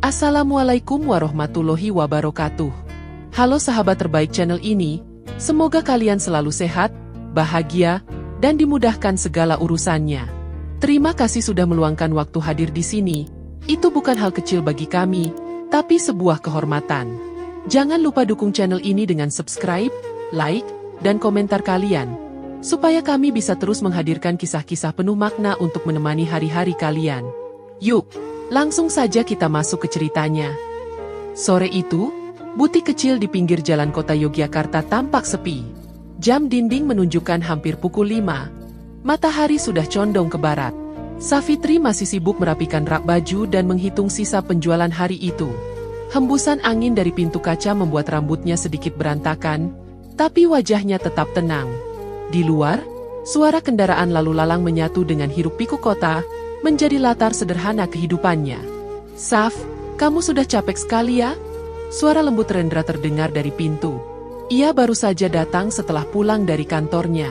Assalamualaikum warahmatullahi wabarakatuh. Halo sahabat terbaik channel ini, semoga kalian selalu sehat, bahagia, dan dimudahkan segala urusannya. Terima kasih sudah meluangkan waktu hadir di sini. Itu bukan hal kecil bagi kami, tapi sebuah kehormatan. Jangan lupa dukung channel ini dengan subscribe, like, dan komentar kalian, supaya kami bisa terus menghadirkan kisah-kisah penuh makna untuk menemani hari-hari kalian. Yuk, langsung saja kita masuk ke ceritanya. Sore itu, butik kecil di pinggir jalan kota Yogyakarta tampak sepi. Jam dinding menunjukkan hampir pukul 5. Matahari sudah condong ke barat. Safitri masih sibuk merapikan rak baju dan menghitung sisa penjualan hari itu. Hembusan angin dari pintu kaca membuat rambutnya sedikit berantakan, tapi wajahnya tetap tenang. Di luar, suara kendaraan lalu lalang menyatu dengan hiruk-pikuk kota, menjadi latar sederhana kehidupannya. "Saf, kamu sudah capek sekali ya?" Suara lembut Rendra terdengar dari pintu. Ia baru saja datang setelah pulang dari kantornya.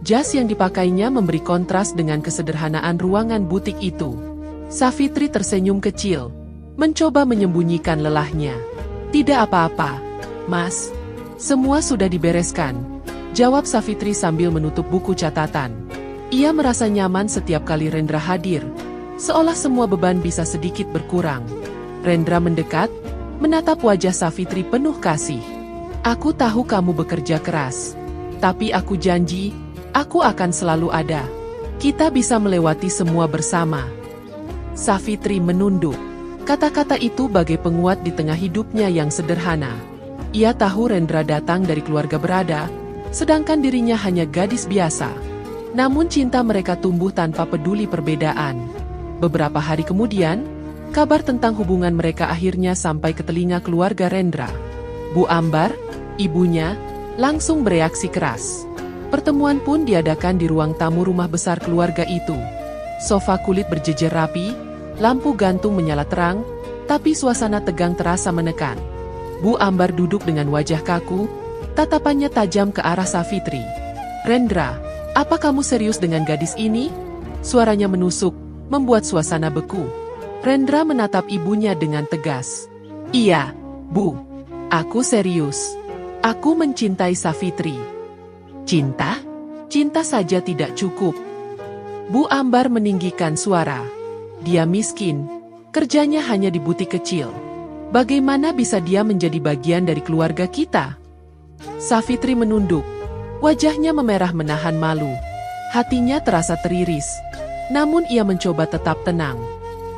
Jas yang dipakainya memberi kontras dengan kesederhanaan ruangan butik itu. Safitri tersenyum kecil, mencoba menyembunyikan lelahnya. "Tidak apa-apa, Mas. Semua sudah dibereskan," jawab Safitri sambil menutup buku catatan. Ia merasa nyaman setiap kali Rendra hadir, seolah semua beban bisa sedikit berkurang. Rendra mendekat, menatap wajah Safitri penuh kasih. "Aku tahu kamu bekerja keras, tapi aku janji, aku akan selalu ada. Kita bisa melewati semua bersama." Safitri menunduk. Kata-kata itu bagai penguat di tengah hidupnya yang sederhana. Ia tahu Rendra datang dari keluarga berada, sedangkan dirinya hanya gadis biasa. Namun cinta mereka tumbuh tanpa peduli perbedaan. Beberapa hari kemudian, kabar tentang hubungan mereka akhirnya sampai ke telinga keluarga Rendra. Bu Ambar, ibunya, langsung bereaksi keras. Pertemuan pun diadakan di ruang tamu rumah besar keluarga itu. Sofa kulit berjejer rapi, lampu gantung menyala terang, tapi suasana tegang terasa menekan. Bu Ambar duduk dengan wajah kaku, tatapannya tajam ke arah Safitri. "Rendra, apa kamu serius dengan gadis ini?" Suaranya menusuk, membuat suasana beku. Rendra menatap ibunya dengan tegas. "Iya, Bu. Aku serius. Aku mencintai Safitri." "Cinta? Cinta saja tidak cukup." Bu Ambar meninggikan suara. "Dia miskin. Kerjanya hanya di butik kecil. Bagaimana bisa dia menjadi bagian dari keluarga kita?" Safitri menunduk. Wajahnya memerah menahan malu. Hatinya terasa teriris. Namun ia mencoba tetap tenang.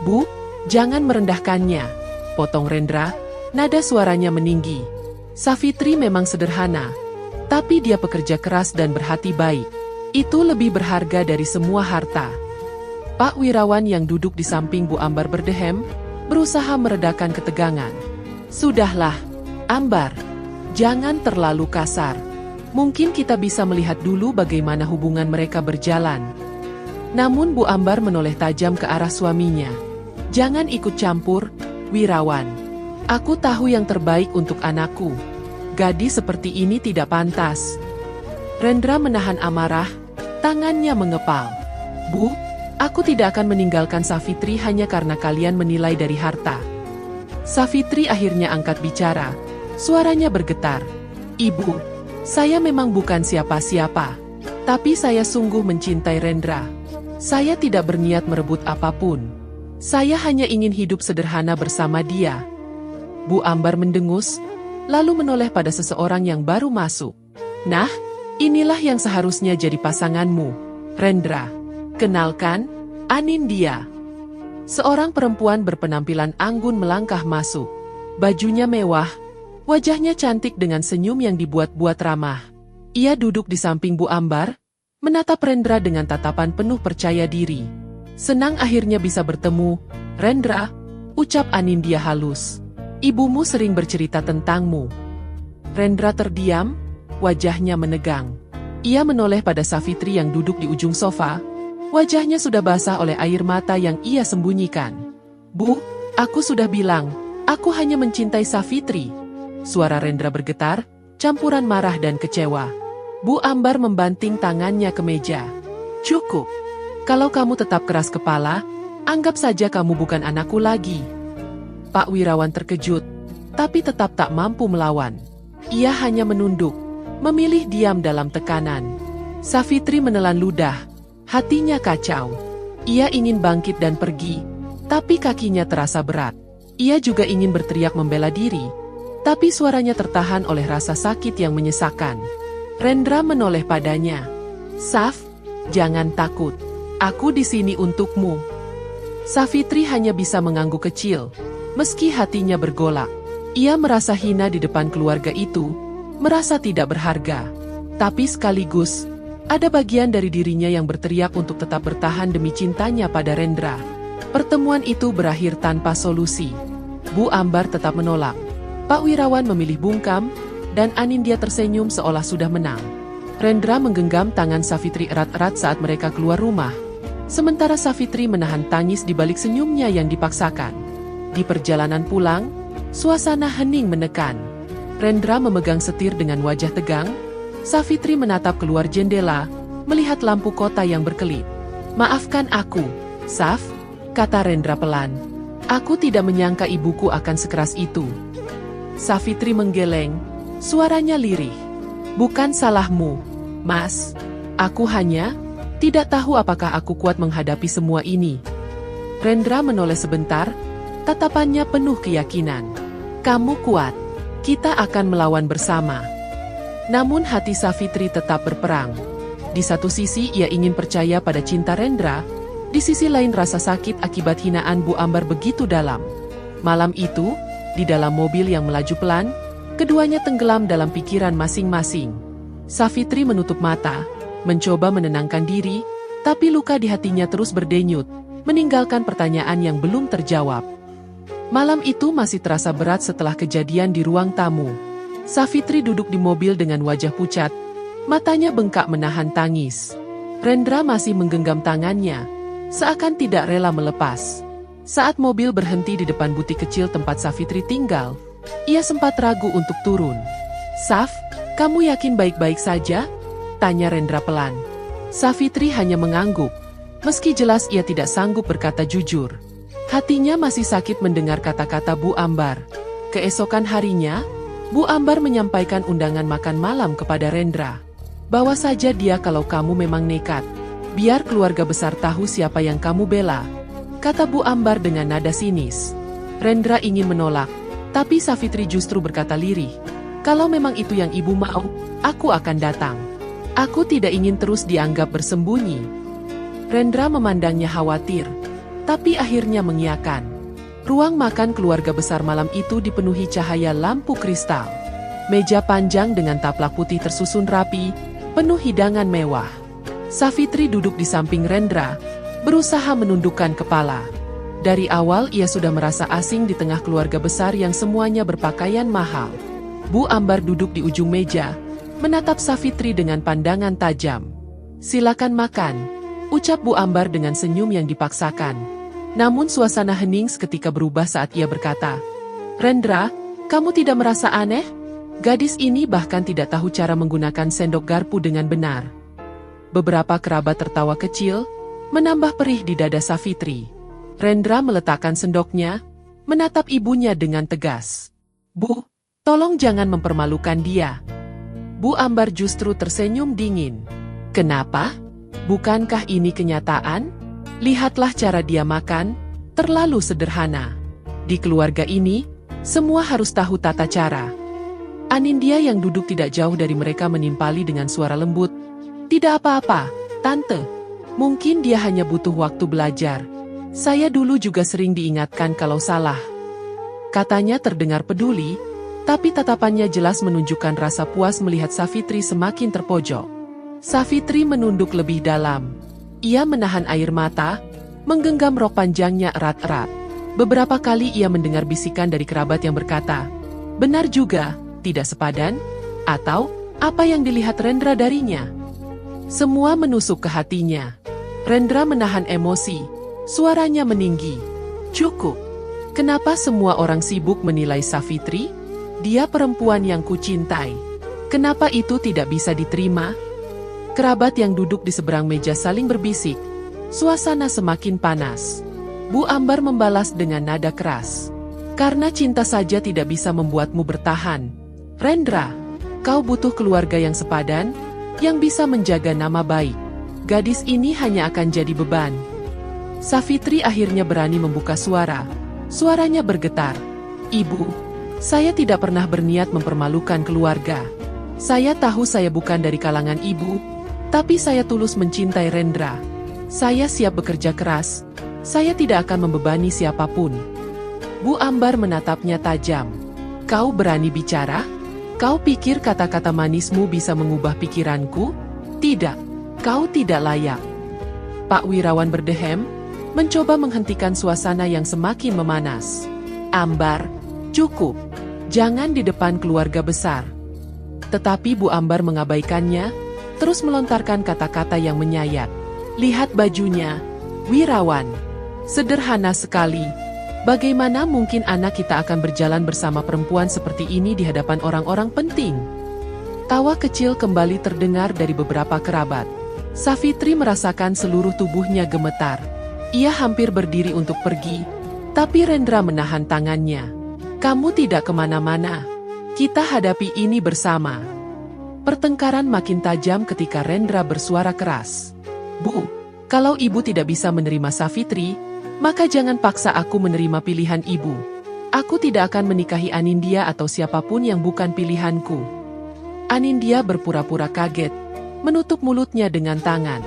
"Bu, jangan merendahkannya," potong Rendra, nada suaranya meninggi. Safitri memang sederhana, tapi dia pekerja keras dan berhati baik. Itu lebih berharga dari semua harta. Pak Wirawan yang duduk di samping Bu Ambar berdehem, berusaha meredakan ketegangan. "Sudahlah, Ambar. Jangan terlalu kasar. Mungkin kita bisa melihat dulu bagaimana hubungan mereka berjalan." Namun Bu Ambar menoleh tajam ke arah suaminya. "Jangan ikut campur, Wirawan. Aku tahu yang terbaik untuk anakku. Gadis seperti ini tidak pantas." Rendra menahan amarah, tangannya mengepal. "Bu, aku tidak akan meninggalkan Safitri hanya karena kalian menilai dari harta." Safitri akhirnya angkat bicara. Suaranya bergetar. "Ibu, saya memang bukan siapa-siapa, tapi saya sungguh mencintai Rendra. Saya tidak berniat merebut apapun. Saya hanya ingin hidup sederhana bersama dia." Bu Ambar mendengus, lalu menoleh pada seseorang yang baru masuk. "Nah, inilah yang seharusnya jadi pasanganmu, Rendra. Kenalkan, Anindya." Seorang perempuan berpenampilan anggun melangkah masuk. Bajunya mewah, wajahnya cantik dengan senyum yang dibuat-buat ramah. Ia duduk di samping Bu Ambar, menatap Rendra dengan tatapan penuh percaya diri. "Senang akhirnya bisa bertemu, Rendra," ucap Anindya halus. "Ibumu sering bercerita tentangmu." Rendra terdiam, wajahnya menegang. Ia menoleh pada Safitri yang duduk di ujung sofa. Wajahnya sudah basah oleh air mata yang ia sembunyikan. "Bu, aku sudah bilang, aku hanya mencintai Safitri." Suara Rendra bergetar, campuran marah dan kecewa. Bu Ambar membanting tangannya ke meja. "Cukup. Kalau kamu tetap keras kepala, anggap saja kamu bukan anakku lagi." Pak Wirawan terkejut, tapi tetap tak mampu melawan. Ia hanya menunduk, memilih diam dalam tekanan. Safitri menelan ludah, hatinya kacau. Ia ingin bangkit dan pergi, tapi kakinya terasa berat. Ia juga ingin berteriak membela diri, tapi suaranya tertahan oleh rasa sakit yang menyesakkan. Rendra menoleh padanya. "Saf, jangan takut. Aku di sini untukmu." Safitri hanya bisa mengangguk kecil, meski hatinya bergolak. Ia merasa hina di depan keluarga itu, merasa tidak berharga. Tapi sekaligus, ada bagian dari dirinya yang berteriak untuk tetap bertahan demi cintanya pada Rendra. Pertemuan itu berakhir tanpa solusi. Bu Ambar tetap menolak. Pak Wirawan memilih bungkam, dan Anindya tersenyum seolah sudah menang. Rendra menggenggam tangan Safitri erat-erat saat mereka keluar rumah. Sementara Safitri menahan tangis di balik senyumnya yang dipaksakan. Di perjalanan pulang, suasana hening menekan. Rendra memegang setir dengan wajah tegang. Safitri menatap keluar jendela, melihat lampu kota yang berkelip. "Maafkan aku, Saf," kata Rendra pelan. "Aku tidak menyangka ibuku akan sekeras itu." Safitri menggeleng, suaranya lirih. "Bukan salahmu, Mas. Aku hanya tidak tahu apakah aku kuat menghadapi semua ini." Rendra menoleh sebentar, tatapannya penuh keyakinan. "Kamu kuat. Kita akan melawan bersama." Namun hati Safitri tetap berperang. Di satu sisi ia ingin percaya pada cinta Rendra, di sisi lain rasa sakit akibat hinaan Bu Ambar begitu dalam. Malam itu, di dalam mobil yang melaju pelan, keduanya tenggelam dalam pikiran masing-masing. Safitri menutup mata, mencoba menenangkan diri, tapi luka di hatinya terus berdenyut, meninggalkan pertanyaan yang belum terjawab. Malam itu masih terasa berat setelah kejadian di ruang tamu. Safitri duduk di mobil dengan wajah pucat, matanya bengkak menahan tangis. Rendra masih menggenggam tangannya, seakan tidak rela melepas. Saat mobil berhenti di depan butik kecil tempat Safitri tinggal, ia sempat ragu untuk turun. "Saf, kamu yakin baik-baik saja?" tanya Rendra pelan. Safitri hanya mengangguk, meski jelas ia tidak sanggup berkata jujur. Hatinya masih sakit mendengar kata-kata Bu Ambar. Keesokan harinya, Bu Ambar menyampaikan undangan makan malam kepada Rendra. "Bawa saja dia kalau kamu memang nekat. Biar keluarga besar tahu siapa yang kamu bela," kata Bu Ambar dengan nada sinis. Rendra ingin menolak, tapi Safitri justru berkata lirih, "Kalau memang itu yang ibu mau, aku akan datang. Aku tidak ingin terus dianggap bersembunyi." Rendra memandangnya khawatir, tapi akhirnya mengiyakan. Ruang makan keluarga besar malam itu dipenuhi cahaya lampu kristal. Meja panjang dengan taplak putih tersusun rapi, penuh hidangan mewah. Safitri duduk di samping Rendra, berusaha menundukkan kepala. Dari awal ia sudah merasa asing di tengah keluarga besar yang semuanya berpakaian mahal. Bu Ambar duduk di ujung meja, menatap Safitri dengan pandangan tajam. "Silakan makan," ucap Bu Ambar dengan senyum yang dipaksakan. Namun suasana hening seketika berubah saat ia berkata, "Rendra, kamu tidak merasa aneh? Gadis ini bahkan tidak tahu cara menggunakan sendok garpu dengan benar." Beberapa kerabat tertawa kecil, menambah perih di dada Safitri. Rendra meletakkan sendoknya, menatap ibunya dengan tegas. "Bu, tolong jangan mempermalukan dia." Bu Ambar justru tersenyum dingin. "Kenapa? Bukankah ini kenyataan? Lihatlah cara dia makan, terlalu sederhana. Di keluarga ini, semua harus tahu tata cara." Anindya yang duduk tidak jauh dari mereka menimpali dengan suara lembut, "Tidak apa-apa, Tante. Mungkin dia hanya butuh waktu belajar. Saya dulu juga sering diingatkan kalau salah." Katanya terdengar peduli, tapi tatapannya jelas menunjukkan rasa puas melihat Safitri semakin terpojok. Safitri menunduk lebih dalam. Ia menahan air mata, menggenggam rok panjangnya erat-erat. Beberapa kali ia mendengar bisikan dari kerabat yang berkata, "Benar juga, tidak sepadan?" Atau, "Apa yang dilihat Rendra darinya?" Semua menusuk ke hatinya. Rendra menahan emosi, suaranya meninggi. "Cukup. Kenapa semua orang sibuk menilai Safitri? Dia perempuan yang kucintai. Kenapa itu tidak bisa diterima?" Kerabat yang duduk di seberang meja saling berbisik. Suasana semakin panas. Bu Ambar membalas dengan nada keras, Karena cinta saja tidak bisa membuatmu bertahan. Rendra, kau butuh keluarga yang sepadan, yang bisa menjaga nama baik. Gadis ini hanya akan jadi beban. Safitri akhirnya berani membuka suara. Suaranya bergetar. Ibu, saya tidak pernah berniat mempermalukan keluarga. Saya tahu saya bukan dari kalangan ibu, tapi saya tulus mencintai Rendra. Saya siap bekerja keras. Saya tidak akan membebani siapapun. Bu Ambar menatapnya tajam. Kau berani bicara? Kau pikir kata-kata manismu bisa mengubah pikiranku? Tidak, kau tidak layak. Pak Wirawan berdehem, mencoba menghentikan suasana yang semakin memanas. Ambar, cukup. Jangan di depan keluarga besar. Tetapi Bu Ambar mengabaikannya, terus melontarkan kata-kata yang menyayat. Lihat bajunya, Wirawan. Sederhana sekali. Bagaimana mungkin anak kita akan berjalan bersama perempuan seperti ini di hadapan orang-orang penting? Tawa kecil kembali terdengar dari beberapa kerabat. Safitri merasakan seluruh tubuhnya gemetar. Ia hampir berdiri untuk pergi, tapi Rendra menahan tangannya. Kamu tidak kemana-mana. Kita hadapi ini bersama. Pertengkaran makin tajam ketika Rendra bersuara keras. Bu, kalau ibu tidak bisa menerima Safitri, maka jangan paksa aku menerima pilihan ibu. Aku tidak akan menikahi Anindya atau siapapun yang bukan pilihanku. Anindya berpura-pura kaget, menutup mulutnya dengan tangan.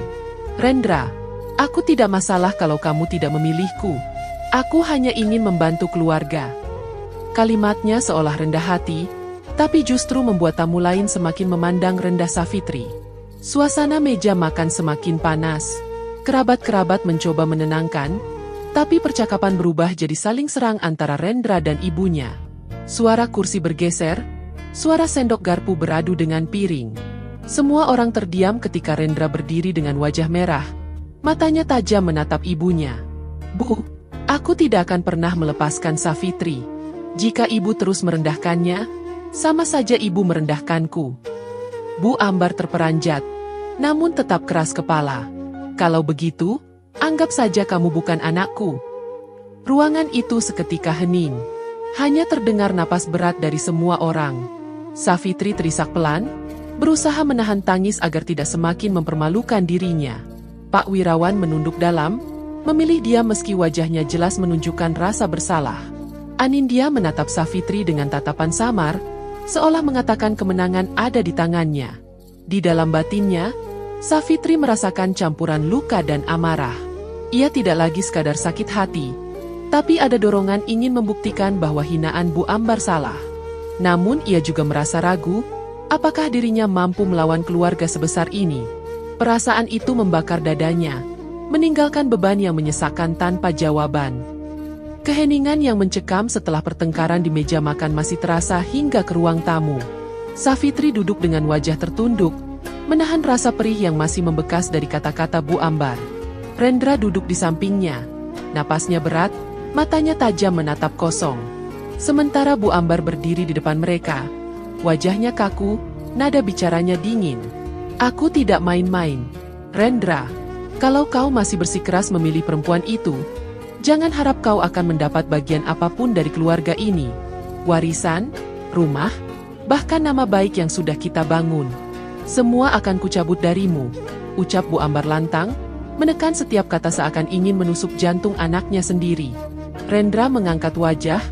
Rendra, aku tidak masalah kalau kamu tidak memilihku. Aku hanya ingin membantu keluarga. Kalimatnya seolah rendah hati, tapi justru membuat tamu lain semakin memandang rendah Safitri. Suasana meja makan semakin panas. Kerabat-kerabat mencoba menenangkan, tapi percakapan berubah jadi saling serang antara Rendra dan ibunya. Suara kursi bergeser, suara sendok garpu beradu dengan piring. Semua orang terdiam ketika Rendra berdiri dengan wajah merah. Matanya tajam menatap ibunya. Bu, aku tidak akan pernah melepaskan Safitri. Jika ibu terus merendahkannya, sama saja ibu merendahkanku. Bu Ambar terperanjat, namun tetap keras kepala. Kalau begitu, anggap saja kamu bukan anakku. Ruangan itu seketika hening. Hanya terdengar napas berat dari semua orang. Safitri terisak pelan, berusaha menahan tangis agar tidak semakin mempermalukan dirinya. Pak Wirawan menunduk dalam, memilih diam meski wajahnya jelas menunjukkan rasa bersalah. Anindya menatap Safitri dengan tatapan samar, seolah mengatakan kemenangan ada di tangannya. Di dalam batinnya, Safitri merasakan campuran luka dan amarah. Ia tidak lagi sekadar sakit hati, tapi ada dorongan ingin membuktikan bahwa hinaan Bu Ambar salah. Namun ia juga merasa ragu, apakah dirinya mampu melawan keluarga sebesar ini. Perasaan itu membakar dadanya, meninggalkan beban yang menyesakkan tanpa jawaban. Keheningan yang mencekam setelah pertengkaran di meja makan masih terasa hingga ke ruang tamu. Safitri duduk dengan wajah tertunduk, menahan rasa perih yang masih membekas dari kata-kata Bu Ambar. Rendra duduk di sampingnya. Napasnya berat, matanya tajam menatap kosong. Sementara Bu Ambar berdiri di depan mereka. Wajahnya kaku, nada bicaranya dingin. Aku tidak main-main. Rendra, kalau kau masih bersikeras memilih perempuan itu, jangan harap kau akan mendapat bagian apapun dari keluarga ini. Warisan, rumah, bahkan nama baik yang sudah kita bangun. Semua akan kucabut darimu, ucap Bu Ambar lantang, menekan setiap kata seakan ingin menusuk jantung anaknya sendiri. Rendra mengangkat wajah,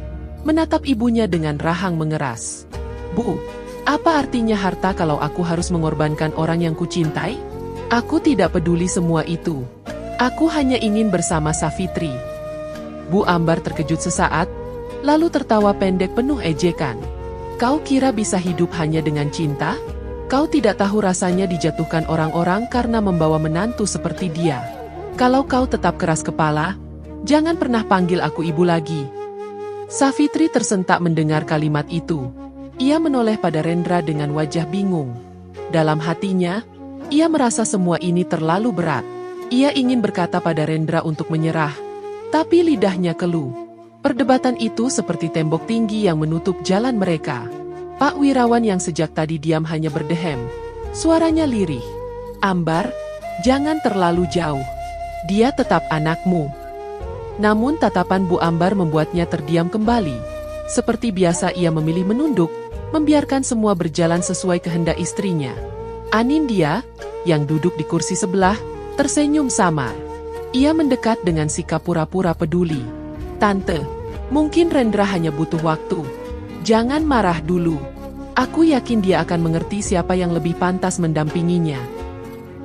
menatap ibunya dengan rahang mengeras. Bu, apa artinya harta kalau aku harus mengorbankan orang yang kucintai? Aku tidak peduli semua itu. Aku hanya ingin bersama Safitri. Bu Ambar terkejut sesaat, lalu tertawa pendek penuh ejekan. Kau kira bisa hidup hanya dengan cinta? Kau tidak tahu rasanya dijatuhkan orang-orang karena membawa menantu seperti dia. Kalau kau tetap keras kepala, jangan pernah panggil aku ibu lagi. Safitri tersentak mendengar kalimat itu. Ia menoleh pada Rendra dengan wajah bingung. Dalam hatinya, ia merasa semua ini terlalu berat. Ia ingin berkata pada Rendra untuk menyerah, tapi lidahnya keluh. Perdebatan itu seperti tembok tinggi yang menutup jalan mereka. Pak Wirawan yang sejak tadi diam hanya berdehem. Suaranya lirih. Ambar, jangan terlalu jauh. Dia tetap anakmu. Namun tatapan Bu Ambar membuatnya terdiam kembali. Seperti biasa ia memilih menunduk, membiarkan semua berjalan sesuai kehendak istrinya. Anindya, yang duduk di kursi sebelah, tersenyum samar. Ia mendekat dengan sikap pura-pura peduli. "Tante, mungkin Rendra hanya butuh waktu. Jangan marah dulu. Aku yakin dia akan mengerti siapa yang lebih pantas mendampinginya."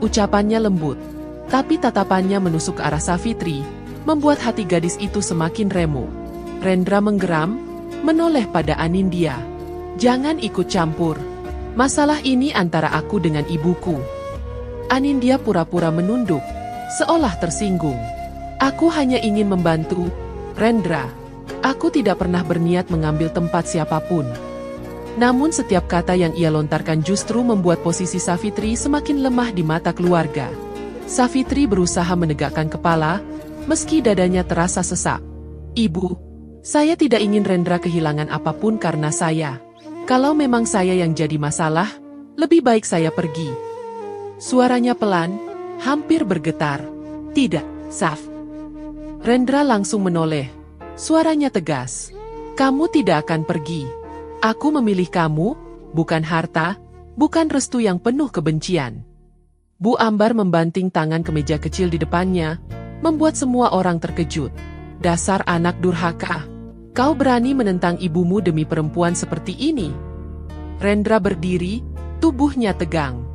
Ucapannya lembut, tapi tatapannya menusuk ke arah Savitri, membuat hati gadis itu semakin remuk. Rendra menggeram, menoleh pada Anindya. "Jangan ikut campur. Masalah ini antara aku dengan ibuku." Anindya pura-pura menunduk, seolah tersinggung. "Aku hanya ingin membantu, Rendra. Aku tidak pernah berniat mengambil tempat siapapun." Namun setiap kata yang ia lontarkan justru membuat posisi Savitri semakin lemah di mata keluarga. Savitri berusaha menegakkan kepala, meski dadanya terasa sesak. "Ibu, saya tidak ingin Rendra kehilangan apapun karena saya. Kalau memang saya yang jadi masalah, lebih baik saya pergi." Suaranya pelan, hampir bergetar. "Tidak, Sav." Rendra langsung menoleh. Suaranya tegas. "Kamu tidak akan pergi. Aku memilih kamu, bukan harta, bukan restu yang penuh kebencian." Bu Ambar membanting tangan ke meja kecil di depannya, membuat semua orang terkejut. "Dasar anak durhaka. Kau berani menentang ibumu demi perempuan seperti ini?" Rendra berdiri, tubuhnya tegang.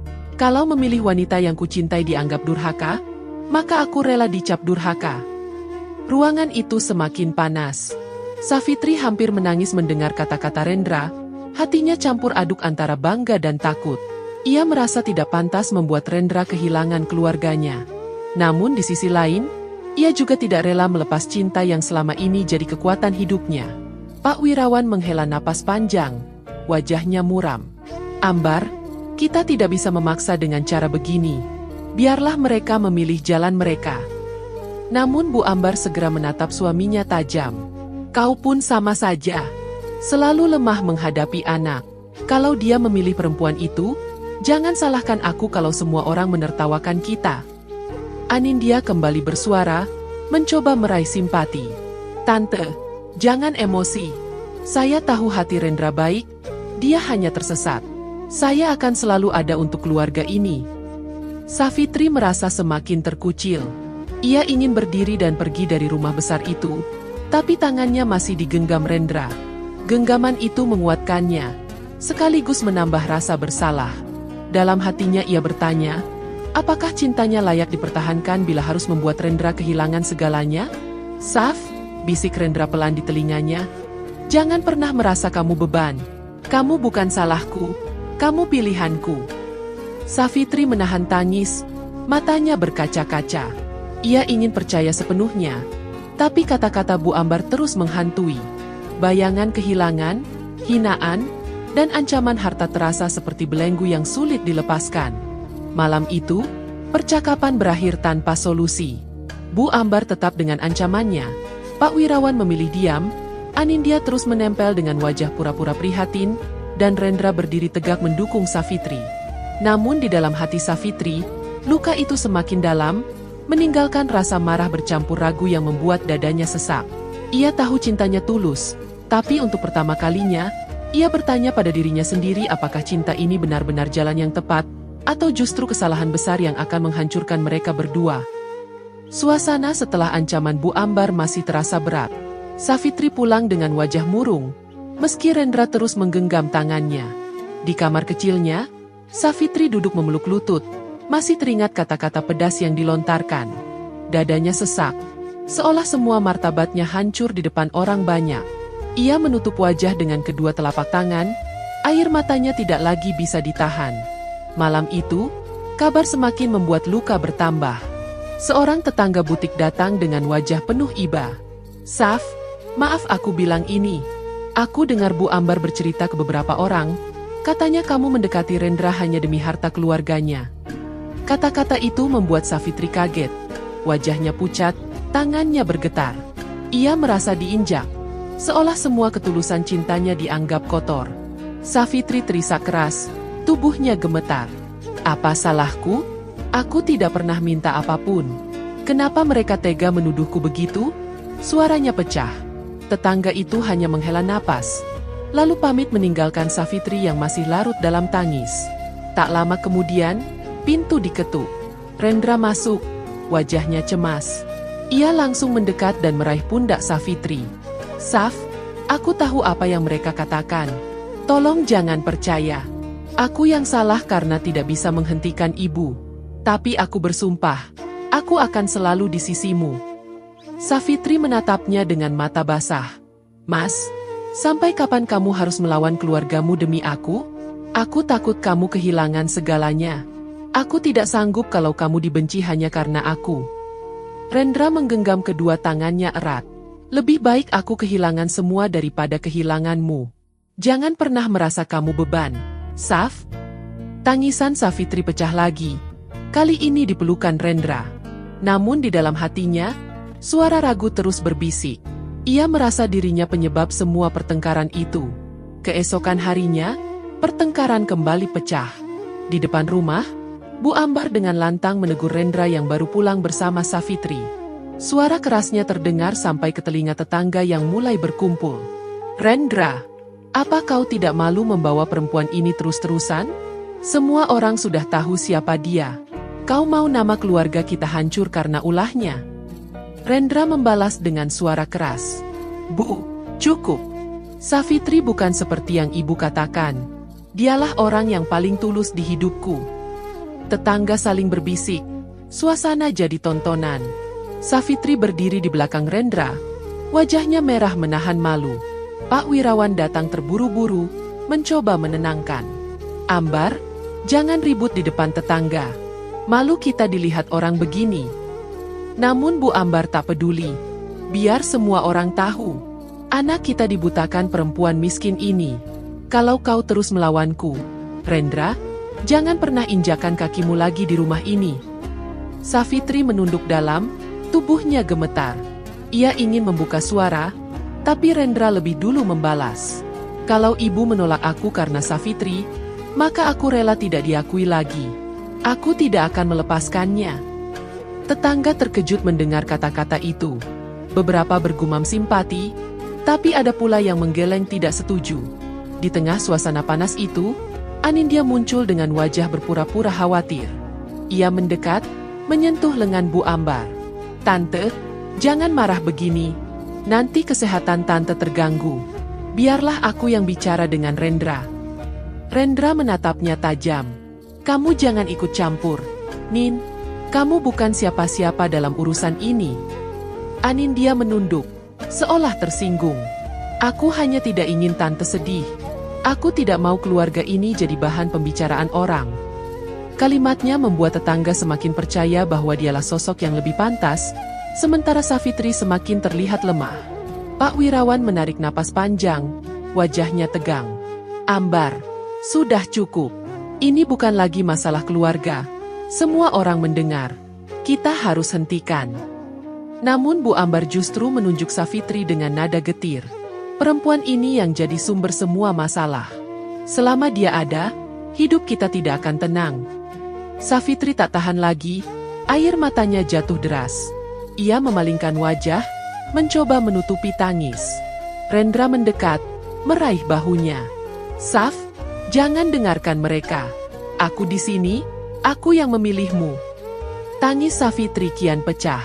"Kalau memilih wanita yang kucintai dianggap durhaka, maka aku rela dicap durhaka." Ruangan itu semakin panas. Savitri hampir menangis mendengar kata-kata Rendra, hatinya campur aduk antara bangga dan takut. Ia merasa tidak pantas membuat Rendra kehilangan keluarganya. Namun di sisi lain, ia juga tidak rela melepas cinta yang selama ini jadi kekuatan hidupnya. Pak Wirawan menghela napas panjang, wajahnya muram. "Ambar, kita tidak bisa memaksa dengan cara begini. Biarlah mereka memilih jalan mereka." Namun Bu Ambar segera menatap suaminya tajam. "Kau pun sama saja. Selalu lemah menghadapi anak. Kalau dia memilih perempuan itu, jangan salahkan aku kalau semua orang menertawakan kita." Anindya kembali bersuara, mencoba meraih simpati. "Tante, jangan emosi. Saya tahu hati Rendra baik, dia hanya tersesat. Saya akan selalu ada untuk keluarga ini." Savitri merasa semakin terkucil. Ia ingin berdiri dan pergi dari rumah besar itu, tapi tangannya masih digenggam Rendra. Genggaman itu menguatkannya, sekaligus menambah rasa bersalah. Dalam hatinya ia bertanya, apakah cintanya layak dipertahankan bila harus membuat Rendra kehilangan segalanya? "Sav," bisik Rendra pelan di telinganya, "jangan pernah merasa kamu beban. Kamu bukan salahku, kamu pilihanku." Savitri menahan tangis, matanya berkaca-kaca. Ia ingin percaya sepenuhnya, tapi kata-kata Bu Ambar terus menghantui. Bayangan kehilangan, hinaan, dan ancaman harta terasa seperti belenggu yang sulit dilepaskan. Malam itu, percakapan berakhir tanpa solusi. Bu Ambar tetap dengan ancamannya. Pak Wirawan memilih diam, Anindya terus menempel dengan wajah pura-pura prihatin, dan Rendra berdiri tegak mendukung Savitri. Namun di dalam hati Savitri, luka itu semakin dalam, meninggalkan rasa marah bercampur ragu yang membuat dadanya sesak. Ia tahu cintanya tulus, tapi untuk pertama kalinya, ia bertanya pada dirinya sendiri apakah cinta ini benar-benar jalan yang tepat, atau justru kesalahan besar yang akan menghancurkan mereka berdua. Suasana setelah ancaman Bu Ambar masih terasa berat. Savitri pulang dengan wajah murung, meski Rendra terus menggenggam tangannya. Di kamar kecilnya, Savitri duduk memeluk lutut, masih teringat kata-kata pedas yang dilontarkan. Dadanya sesak, seolah semua martabatnya hancur di depan orang banyak. Ia menutup wajah dengan kedua telapak tangan, air matanya tidak lagi bisa ditahan. Malam itu, kabar semakin membuat luka bertambah. Seorang tetangga butik datang dengan wajah penuh iba. "Sav, maaf aku bilang ini. Aku dengar Bu Ambar bercerita ke beberapa orang, katanya kamu mendekati Rendra hanya demi harta keluarganya." Kata-kata itu membuat Savitri kaget. Wajahnya pucat, tangannya bergetar. Ia merasa diinjak, seolah semua ketulusan cintanya dianggap kotor. Savitri terisak keras, tubuhnya gemetar. "Apa salahku? Aku tidak pernah minta apapun. Kenapa mereka tega menuduhku begitu?" Suaranya pecah. Tetangga itu hanya menghela napas, lalu pamit meninggalkan Savitri yang masih larut dalam tangis. Tak lama kemudian, pintu diketuk. Rendra masuk, wajahnya cemas. Ia langsung mendekat dan meraih pundak Savitri. "Saf, aku tahu apa yang mereka katakan. Tolong jangan percaya. Aku yang salah karena tidak bisa menghentikan ibu. Tapi aku bersumpah, aku akan selalu di sisimu." Savitri menatapnya dengan mata basah. "Mas, sampai kapan kamu harus melawan keluargamu demi aku? Aku takut kamu kehilangan segalanya. Aku tidak sanggup kalau kamu dibenci hanya karena aku." Rendra menggenggam kedua tangannya erat. "Lebih baik aku kehilangan semua daripada kehilanganmu. Jangan pernah merasa kamu beban, Saf." Tangisan Savitri pecah lagi. Kali ini dipelukan Rendra. Namun di dalam hatinya, suara ragu terus berbisik. Ia merasa dirinya penyebab semua pertengkaran itu. Keesokan harinya, pertengkaran kembali pecah. Di depan rumah, Bu Ambar dengan lantang menegur Rendra yang baru pulang bersama Savitri. Suara kerasnya terdengar sampai ke telinga tetangga yang mulai berkumpul. "Rendra, apa kau tidak malu membawa perempuan ini terus-terusan? Semua orang sudah tahu siapa dia. Kau mau nama keluarga kita hancur karena ulahnya?" Rendra membalas dengan suara keras. "Bu, cukup. Savitri bukan seperti yang ibu katakan. Dialah orang yang paling tulus di hidupku." Tetangga saling berbisik. Suasana jadi tontonan. Savitri berdiri di belakang Rendra. Wajahnya merah menahan malu. Pak Wirawan datang terburu-buru, mencoba menenangkan. "Ambar, jangan ribut di depan tetangga. Malu kita dilihat orang begini." Namun Bu Ambar tak peduli. "Biar semua orang tahu. Anak kita dibutakan perempuan miskin ini. Kalau kau terus melawanku, Rendra, jangan pernah injakan kakimu lagi di rumah ini." Savitri menunduk dalam, tubuhnya gemetar. Ia ingin membuka suara, tapi Rendra lebih dulu membalas. "Kalau ibu menolak aku karena Savitri, maka aku rela tidak diakui lagi. Aku tidak akan melepaskannya." Tetangga terkejut mendengar kata-kata itu. Beberapa bergumam simpati, tapi ada pula yang menggeleng tidak setuju. Di tengah suasana panas itu, Anindya muncul dengan wajah berpura-pura khawatir. Ia mendekat, menyentuh lengan Bu Ambar. "Tante, jangan marah begini. Nanti kesehatan Tante terganggu. Biarlah aku yang bicara dengan Rendra." Rendra menatapnya tajam. "Kamu jangan ikut campur, Nin. Kamu bukan siapa-siapa dalam urusan ini." Anindya menunduk, seolah tersinggung. "Aku hanya tidak ingin Tante sedih. Aku tidak mau keluarga ini jadi bahan pembicaraan orang." Kalimatnya membuat tetangga semakin percaya bahwa dialah sosok yang lebih pantas, sementara Savitri semakin terlihat lemah. Pak Wirawan menarik napas panjang, wajahnya tegang. "Ambar, sudah cukup. Ini bukan lagi masalah keluarga. Semua orang mendengar. Kita harus hentikan." Namun Bu Ambar justru menunjuk Savitri dengan nada getir. "Perempuan ini yang jadi sumber semua masalah. Selama dia ada, hidup kita tidak akan tenang." Savitri tak tahan lagi, air matanya jatuh deras. Ia memalingkan wajah, mencoba menutupi tangis. Rendra mendekat, meraih bahunya. "Saf, jangan dengarkan mereka. Aku di sini. Aku yang memilihmu." Tangis Savitri kian pecah.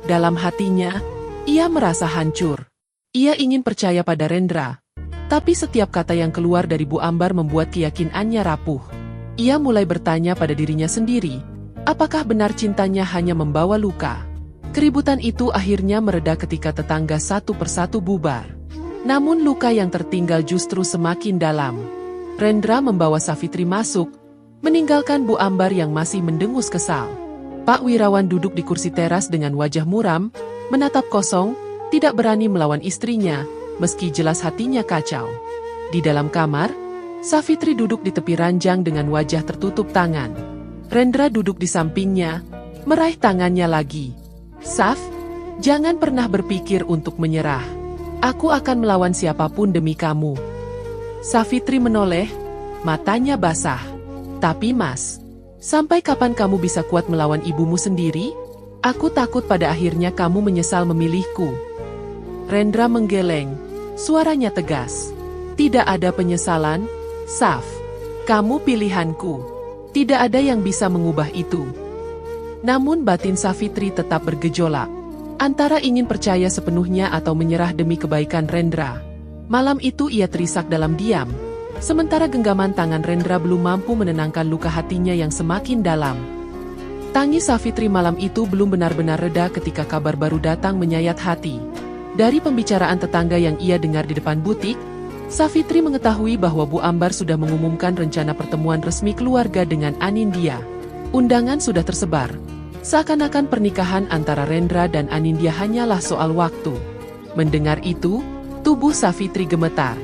Dalam hatinya, ia merasa hancur. Ia ingin percaya pada Rendra, tapi setiap kata yang keluar dari Bu Ambar membuat keyakinannya rapuh. Ia mulai bertanya pada dirinya sendiri, apakah benar cintanya hanya membawa luka? Keributan itu akhirnya mereda ketika tetangga satu persatu bubar. Namun luka yang tertinggal justru semakin dalam. Rendra membawa Savitri masuk, meninggalkan Bu Ambar yang masih mendengus kesal. Pak Wirawan duduk di kursi teras dengan wajah muram, menatap kosong, tidak berani melawan istrinya, meski jelas hatinya kacau. Di dalam kamar, Savitri duduk di tepi ranjang dengan wajah tertutup tangan. Rendra duduk di sampingnya, meraih tangannya lagi. "Saf, jangan pernah berpikir untuk menyerah. Aku akan melawan siapapun demi kamu." Savitri menoleh, matanya basah. "Tapi Mas, sampai kapan kamu bisa kuat melawan ibumu sendiri? Aku takut pada akhirnya kamu menyesal memilihku." Rendra menggeleng, suaranya tegas. Tidak ada penyesalan, Saf. Kamu pilihanku. Tidak ada yang bisa mengubah itu. Namun batin Safitri tetap bergejolak. Antara ingin percaya sepenuhnya atau menyerah demi kebaikan Rendra. Malam itu ia terisak dalam diam. Sementara genggaman tangan Rendra belum mampu menenangkan luka hatinya yang semakin dalam. Tangis Safitri malam itu belum benar-benar reda ketika kabar baru datang menyayat hati. Dari pembicaraan tetangga yang ia dengar di depan butik, Safitri mengetahui bahwa Bu Ambar sudah mengumumkan rencana pertemuan resmi keluarga dengan Anindya. Undangan sudah tersebar. Seakan-akan pernikahan antara Rendra dan Anindya hanyalah soal waktu. Mendengar itu, tubuh Safitri gemetar.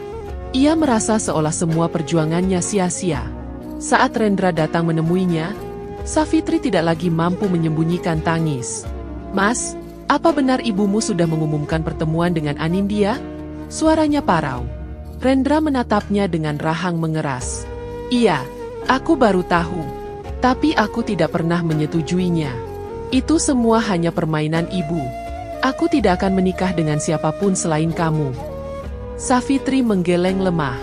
Ia merasa seolah semua perjuangannya sia-sia. Saat Rendra datang menemuinya, Safitri tidak lagi mampu menyembunyikan tangis. "Mas, apa benar ibumu sudah mengumumkan pertemuan dengan Anindya?" Suaranya parau. Rendra menatapnya dengan rahang mengeras. "Iya, aku baru tahu. Tapi aku tidak pernah menyetujuinya. Itu semua hanya permainan ibu. Aku tidak akan menikah dengan siapapun selain kamu." Safitri menggeleng lemah.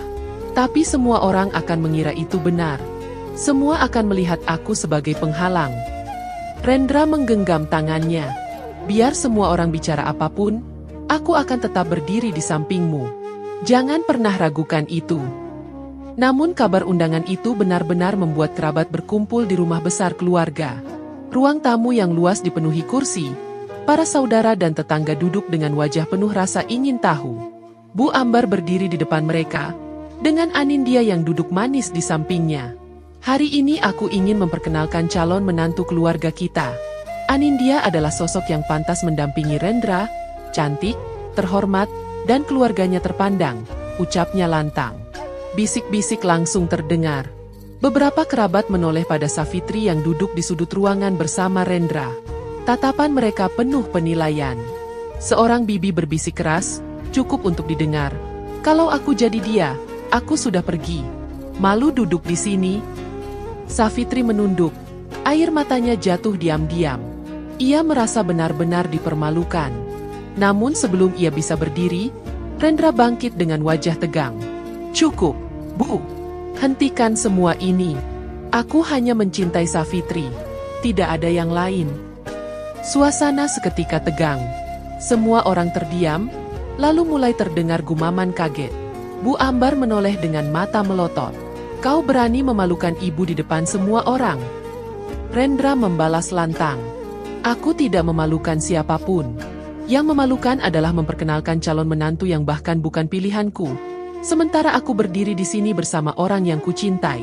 Tapi semua orang akan mengira itu benar. Semua akan melihat aku sebagai penghalang. Rendra menggenggam tangannya. "Biar semua orang bicara apapun, aku akan tetap berdiri di sampingmu. Jangan pernah ragukan itu." Namun kabar undangan itu benar-benar membuat kerabat berkumpul di rumah besar keluarga. Ruang tamu yang luas dipenuhi kursi. Para saudara dan tetangga duduk dengan wajah penuh rasa ingin tahu. Bu Ambar berdiri di depan mereka, dengan Anindya yang duduk manis di sampingnya. "Hari ini aku ingin memperkenalkan calon menantu keluarga kita. Anindya adalah sosok yang pantas mendampingi Rendra, cantik, terhormat, dan keluarganya terpandang," ucapnya lantang. Bisik-bisik langsung terdengar. Beberapa kerabat menoleh pada Safitri yang duduk di sudut ruangan bersama Rendra. Tatapan mereka penuh penilaian. Seorang bibi berbisik keras, "Cukup untuk didengar. Kalau aku jadi dia, aku sudah pergi. Malu duduk di sini." Safitri menunduk. Air matanya jatuh diam-diam. Ia merasa benar-benar dipermalukan. Namun sebelum ia bisa berdiri, Rendra bangkit dengan wajah tegang. "Cukup, Bu. Hentikan semua ini. Aku hanya mencintai Safitri. Tidak ada yang lain." Suasana seketika tegang. Semua orang terdiam. Lalu mulai terdengar gumaman kaget. Bu Ambar menoleh dengan mata melotot. "Kau berani memalukan ibu di depan semua orang?" Rendra membalas lantang. "Aku tidak memalukan siapapun. Yang memalukan adalah memperkenalkan calon menantu yang bahkan bukan pilihanku. Sementara aku berdiri di sini bersama orang yang kucintai."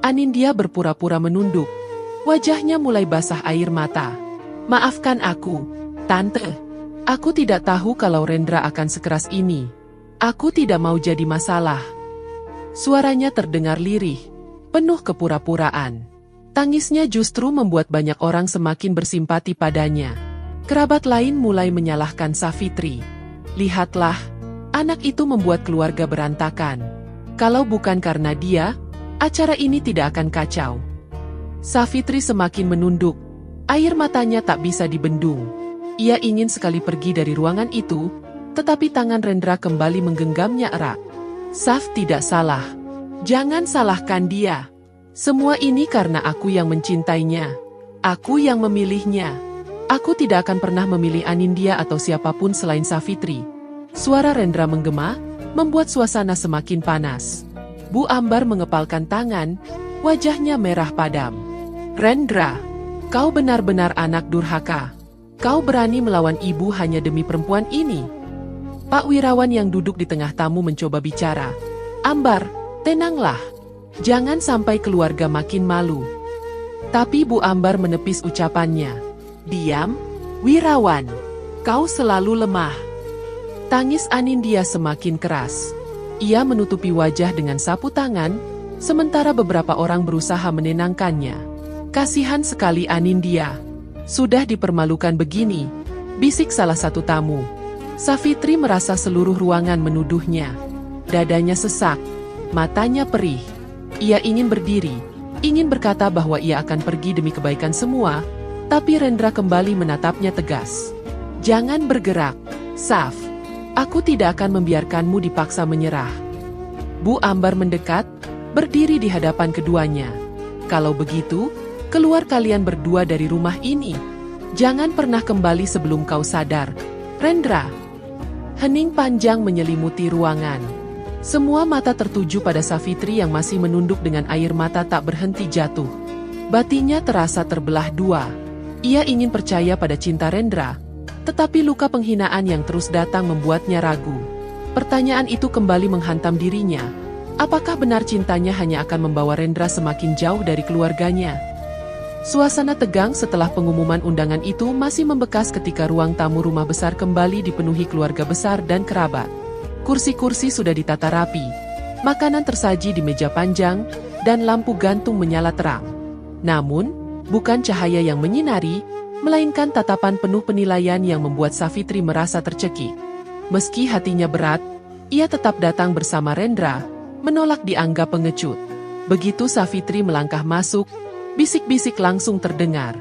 Anindya berpura-pura menunduk. Wajahnya mulai basah air mata. "Maafkan aku, Tante. Aku tidak tahu kalau Rendra akan sekeras ini. Aku tidak mau jadi masalah." Suaranya terdengar lirih, penuh kepura-puraan. Tangisnya justru membuat banyak orang semakin bersimpati padanya. Kerabat lain mulai menyalahkan Safitri. "Lihatlah, anak itu membuat keluarga berantakan. Kalau bukan karena dia, acara ini tidak akan kacau." Safitri semakin menunduk. Air matanya tak bisa dibendung. Ia ingin sekali pergi dari ruangan itu, tetapi tangan Rendra kembali menggenggamnya erat. "Saf tidak salah. Jangan salahkan dia. Semua ini karena aku yang mencintainya. Aku yang memilihnya. Aku tidak akan pernah memilih Anindya atau siapapun selain Safitri." Suara Rendra menggema, membuat suasana semakin panas. Bu Ambar mengepalkan tangan, wajahnya merah padam. "Rendra, kau benar-benar anak durhaka. Kau berani melawan ibu hanya demi perempuan ini?" Pak Wirawan yang duduk di tengah tamu mencoba bicara. "Ambar, tenanglah. Jangan sampai keluarga makin malu." Tapi Bu Ambar menepis ucapannya. "Diam, Wirawan. Kau selalu lemah." Tangis Anindya semakin keras. Ia menutupi wajah dengan sapu tangan, sementara beberapa orang berusaha menenangkannya. "Kasihan sekali Anindya. Sudah dipermalukan begini," bisik salah satu tamu. Safitri merasa seluruh ruangan menuduhnya. Dadanya sesak, matanya perih. Ia ingin berdiri, ingin berkata bahwa ia akan pergi demi kebaikan semua, tapi Rendra kembali menatapnya tegas. "Jangan bergerak, Saf. Aku tidak akan membiarkanmu dipaksa menyerah. Bu Ambar mendekat, berdiri di hadapan keduanya. Kalau begitu, keluar kalian berdua dari rumah ini. Jangan pernah kembali sebelum kau sadar. Rendra. Hening panjang menyelimuti ruangan. Semua mata tertuju pada Safitri yang masih menunduk dengan air mata tak berhenti jatuh. Batinnya terasa terbelah dua. Ia ingin percaya pada cinta Rendra, tetapi luka penghinaan yang terus datang membuatnya ragu. Pertanyaan itu kembali menghantam dirinya. Apakah benar cintanya hanya akan membawa Rendra semakin jauh dari keluarganya? Suasana tegang setelah pengumuman undangan itu masih membekas ketika ruang tamu rumah besar kembali dipenuhi keluarga besar dan kerabat. Kursi-kursi sudah ditata rapi, makanan tersaji di meja panjang, dan lampu gantung menyala terang. Namun, bukan cahaya yang menyinari, melainkan tatapan penuh penilaian yang membuat Safitri merasa tercekik. Meski hatinya berat, ia tetap datang bersama Rendra, menolak dianggap pengecut. Begitu Safitri melangkah masuk, bisik-bisik langsung terdengar.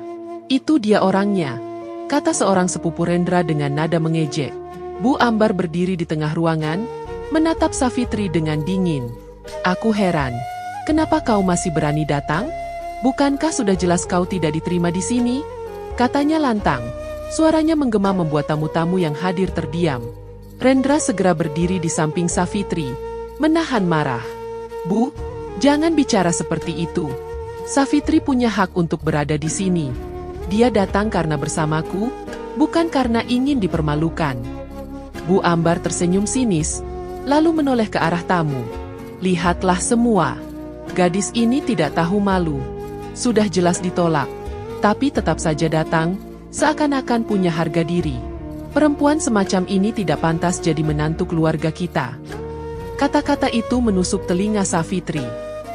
Itu dia orangnya, kata seorang sepupu Rendra dengan nada mengejek. Bu Ambar berdiri di tengah ruangan, menatap Safitri dengan dingin. Aku heran, kenapa kau masih berani datang? Bukankah sudah jelas kau tidak diterima di sini? Katanya lantang. Suaranya menggema membuat tamu-tamu yang hadir terdiam. Rendra segera berdiri di samping Safitri, menahan marah. Bu, jangan bicara seperti itu. Safitri punya hak untuk berada di sini. Dia datang karena bersamaku, bukan karena ingin dipermalukan. Bu Ambar tersenyum sinis, lalu menoleh ke arah tamu. Lihatlah semua. Gadis ini tidak tahu malu. Sudah jelas ditolak, tapi tetap saja datang, seakan-akan punya harga diri. Perempuan semacam ini tidak pantas jadi menantu keluarga kita. Kata-kata itu menusuk telinga Safitri.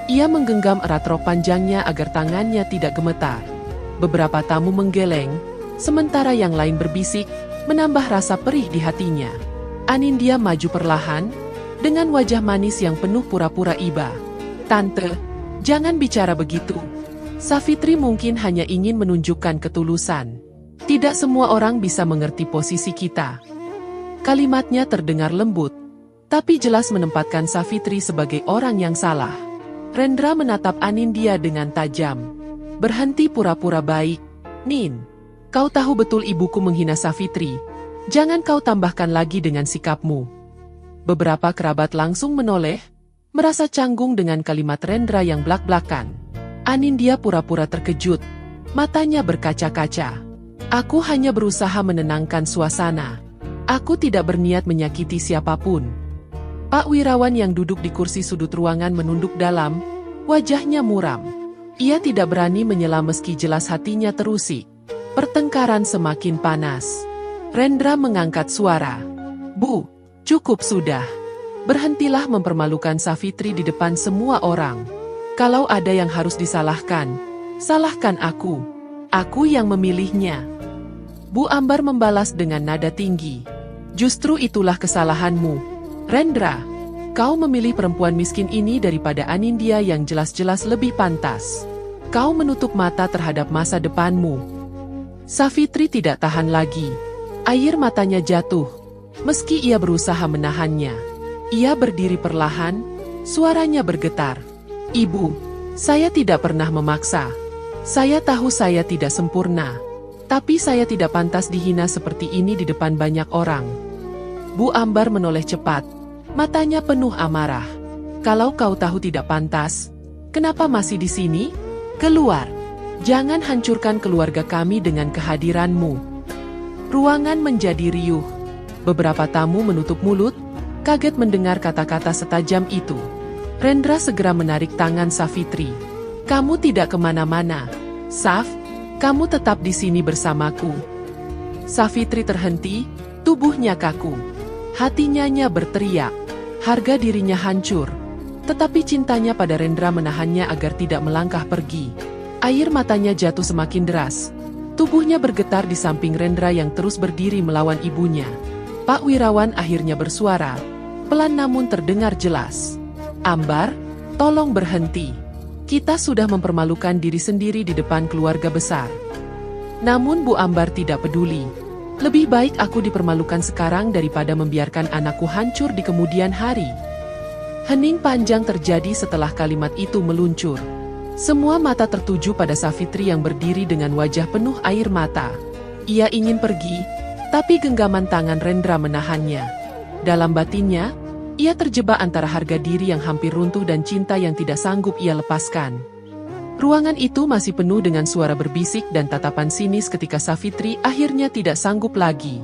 Ia menggenggam erat rok panjangnya agar tangannya tidak gemetar. Beberapa tamu menggeleng, sementara yang lain berbisik, menambah rasa perih di hatinya. Anindya maju perlahan, dengan wajah manis yang penuh pura-pura iba. Tante, jangan bicara begitu. Safitri mungkin hanya ingin menunjukkan ketulusan. Tidak semua orang bisa mengerti posisi kita. Kalimatnya terdengar lembut, tapi jelas menempatkan Safitri sebagai orang yang salah. Rendra menatap Anindya dengan tajam. Berhenti pura-pura baik, Nin. Kau tahu betul ibuku menghina Safitri. Jangan kau tambahkan lagi dengan sikapmu. Beberapa kerabat langsung menoleh, merasa canggung dengan kalimat Rendra yang blak-blakan. Anindya pura-pura terkejut, matanya berkaca-kaca. Aku hanya berusaha menenangkan suasana. Aku tidak berniat menyakiti siapapun. Pak Wirawan yang duduk di kursi sudut ruangan menunduk dalam, wajahnya muram. Ia tidak berani menyela meski jelas hatinya terusik. Pertengkaran semakin panas. Rendra mengangkat suara. Bu, cukup sudah. Berhentilah mempermalukan Safitri di depan semua orang. Kalau ada yang harus disalahkan, salahkan aku. Aku yang memilihnya. Bu Ambar membalas dengan nada tinggi. Justru itulah kesalahanmu. Rendra, kau memilih perempuan miskin ini daripada Anindya yang jelas-jelas lebih pantas. Kau menutup mata terhadap masa depanmu. Safitri tidak tahan lagi. Air matanya jatuh, meski ia berusaha menahannya. Ia berdiri perlahan, suaranya bergetar. Ibu, saya tidak pernah memaksa. Saya tahu saya tidak sempurna. Tapi saya tidak pantas dihina seperti ini di depan banyak orang. Bu Ambar menoleh cepat, matanya penuh amarah. Kalau kau tahu tidak pantas, kenapa masih di sini? Keluar. Jangan hancurkan keluarga kami dengan kehadiranmu. Ruangan menjadi riuh. Beberapa tamu menutup mulut, kaget mendengar kata-kata setajam itu. Rendra segera menarik tangan Safitri. Kamu tidak kemana-mana. Saf, kamu tetap di sini bersamaku. Safitri terhenti, tubuhnya kaku. Hatinya berteriak. Harga dirinya hancur. Tetapi cintanya pada Rendra menahannya agar tidak melangkah pergi. Air matanya jatuh semakin deras. Tubuhnya bergetar di samping Rendra yang terus berdiri melawan ibunya. Pak Wirawan akhirnya bersuara, pelan namun terdengar jelas. Ambar, tolong berhenti. Kita sudah mempermalukan diri sendiri di depan keluarga besar. Namun Bu Ambar tidak peduli. Lebih baik aku dipermalukan sekarang daripada membiarkan anakku hancur di kemudian hari. Hening panjang terjadi setelah kalimat itu meluncur. Semua mata tertuju pada Savitri yang berdiri dengan wajah penuh air mata. Ia ingin pergi, tapi genggaman tangan Rendra menahannya. Dalam batinnya, ia terjebak antara harga diri yang hampir runtuh dan cinta yang tidak sanggup ia lepaskan. Ruangan itu masih penuh dengan suara berbisik dan tatapan sinis ketika Savitri akhirnya tidak sanggup lagi.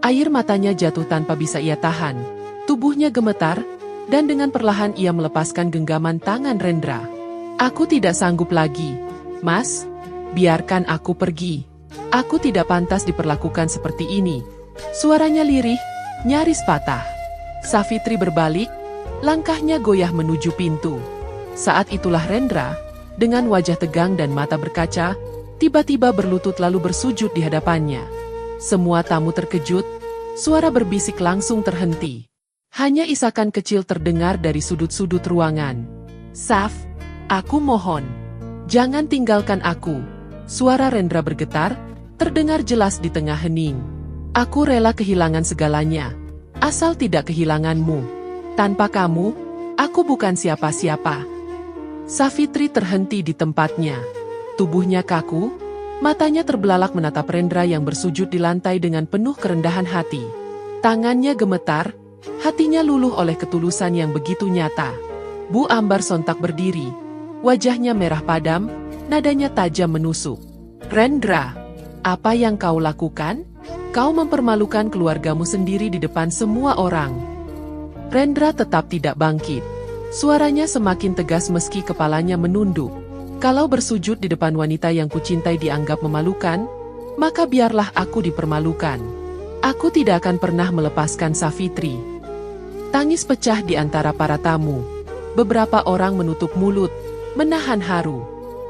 Air matanya jatuh tanpa bisa ia tahan. Tubuhnya gemetar, dan dengan perlahan ia melepaskan genggaman tangan Rendra. Aku tidak sanggup lagi. Mas, biarkan aku pergi. Aku tidak pantas diperlakukan seperti ini. Suaranya lirih, nyaris patah. Savitri berbalik, langkahnya goyah menuju pintu. Saat itulah Rendra, dengan wajah tegang dan mata berkaca, tiba-tiba berlutut lalu bersujud di hadapannya. Semua tamu terkejut, suara berbisik langsung terhenti. Hanya isakan kecil terdengar dari sudut-sudut ruangan. Saf, aku mohon, jangan tinggalkan aku. Suara Rendra bergetar, terdengar jelas di tengah hening. Aku rela kehilangan segalanya, asal tidak kehilanganmu. Tanpa kamu, aku bukan siapa-siapa. Savitri terhenti di tempatnya. Tubuhnya kaku, matanya terbelalak menatap Rendra yang bersujud di lantai dengan penuh kerendahan hati. Tangannya gemetar, hatinya luluh oleh ketulusan yang begitu nyata. Bu Ambar sontak berdiri, wajahnya merah padam, nadanya tajam menusuk. Rendra, apa yang kau lakukan? Kau mempermalukan keluargamu sendiri di depan semua orang. Rendra tetap tidak bangkit. Suaranya semakin tegas meski kepalanya menunduk. Kalau bersujud di depan wanita yang kucintai dianggap memalukan, maka biarlah aku dipermalukan. Aku tidak akan pernah melepaskan Savitri. Tangis pecah di antara para tamu. Beberapa orang menutup mulut, menahan haru.